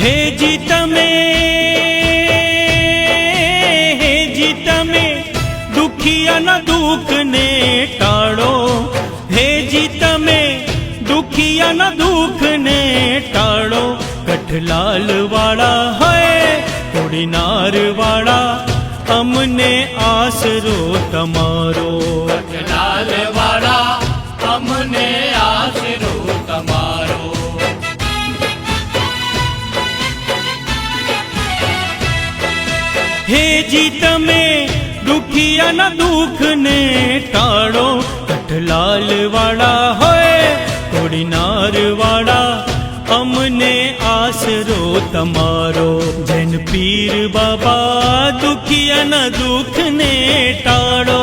હેજી તમે દુખિયાના દુઃખને ટાળો, હેજી તમે દુખિયાના દુઃખને ટાળો. કઠલાલ વાળા હૈ કોડીનાર વાળા અમને આશરો તમારો. કઠલાલ વાળા અમને આશરો તમારો. હેજી તમે દુખિયાના દુઃખને ટાળો. કઠલાલ વાળા હોય કોડીનાર વાળા અમને આશરો તમારો. જૈન પીર બાબા દુખિયાના દુઃખને ટાળો.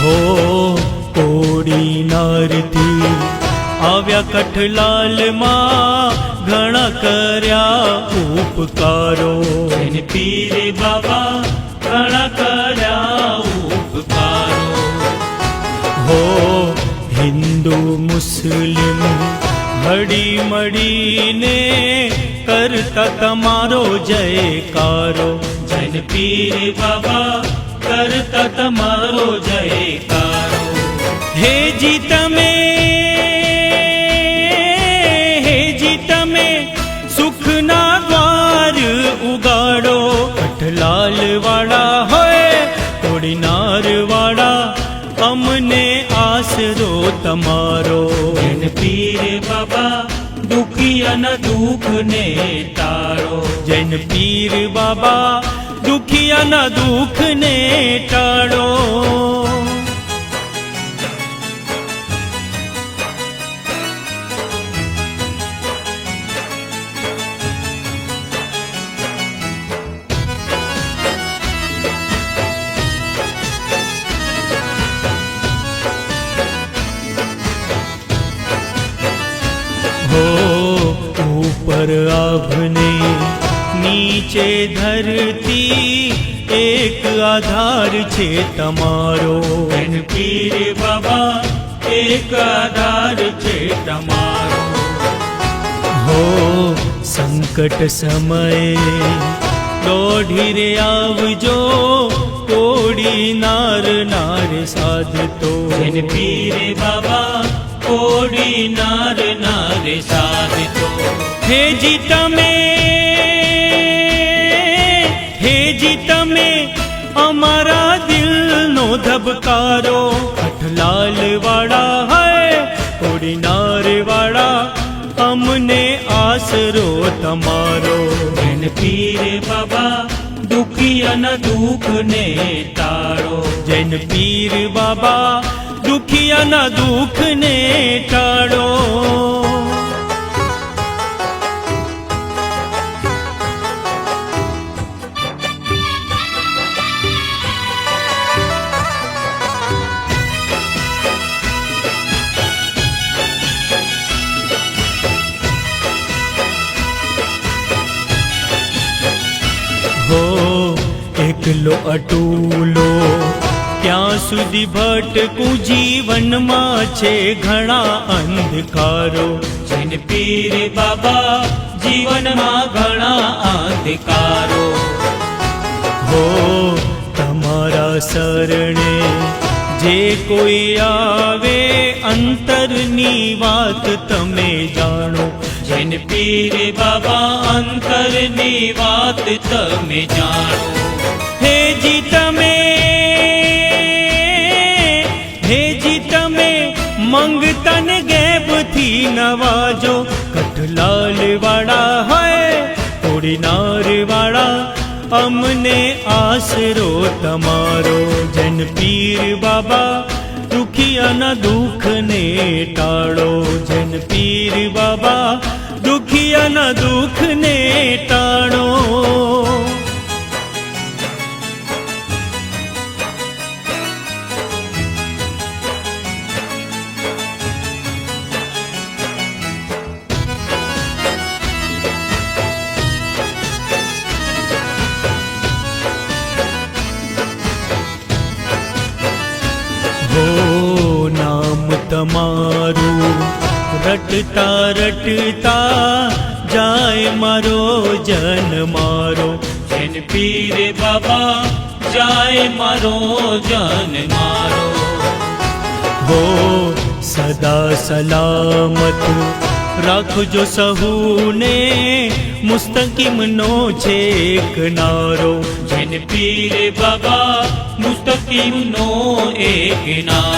હો કોડીનારથી આવ્યા કઠલાલમાં ઘણા કર્યા ઉપકારો. જૈન પીર બાબા ઘણા કર્યા ઉપકારો. હો હિન્દુ મુસ્લિમ હળી મળીને કરતા તમારો જયકારો. જૈન પીર બાબા કરતા તમારો જયકારો. હેજી તમે સુખના દ્વાર ઉગાડો. કઠલાલ વાળા હોય કોડીનાર વાળા અમને આશરો તમારો. જૈન પીર બાબા દુખિયાના દુઃખને ટાળો. જૈન પીર બાબા દુખિયાના દુઃખને ટાળો. હો ઉપર આભને નીચે ધરતી એક આધાર છે તમારો. જૈન પીર બાબા એક આધાર છે તમારો. હો સંકટ સમયે દોઢી રે આવજો કોડીનાર નાર સાધતો. જૈન પીર બાબા કોડીનાર નાર સાધતો. હેજી તમે અમારા દિલનો ધબકારો. કઠલાલ વાળા હૈ કોડીનાર વાળા અમને આશરો તમારો. જૈન પીર બાબા દુખિયાના દુઃખને ટાળો. જૈન પીર બાબા દુખિયાના દુઃખને ટાળો. હો એકલો અટૂલો ક્યાં સુધી ભટકું જીવનમાં છે ઘણા અંધકારો. જૈન પીર બાબા જીવનમાં ઘણા અંધકારો. હો તમારા શરણે જે કોઈ આવે અંતરની વાત તમે જાણો. જૈન પીર બાબા અંતરની વાત તમે જાણો. હેજી તમે મંગતન ગેબથી નવાજો. કઠલાલ વાળા હોય કોડીનાર વાળા અમને આશરો તમારો. જૈન પીર બાબા દુખિયાના દુઃખને ટાળો. જૈન પીર બાબા દુખિયાના દુઃખને ટાળો. તમારું રટતા રટતા જાય મારો જન મારો. જન પીર બાબા જાય મારો જન મારો. હો સદા સલામત રાખજો સહુને મુસ્તકીમનો છે કિનારો. જન પીર બાબા મુસ્તકીમનો એક નારો.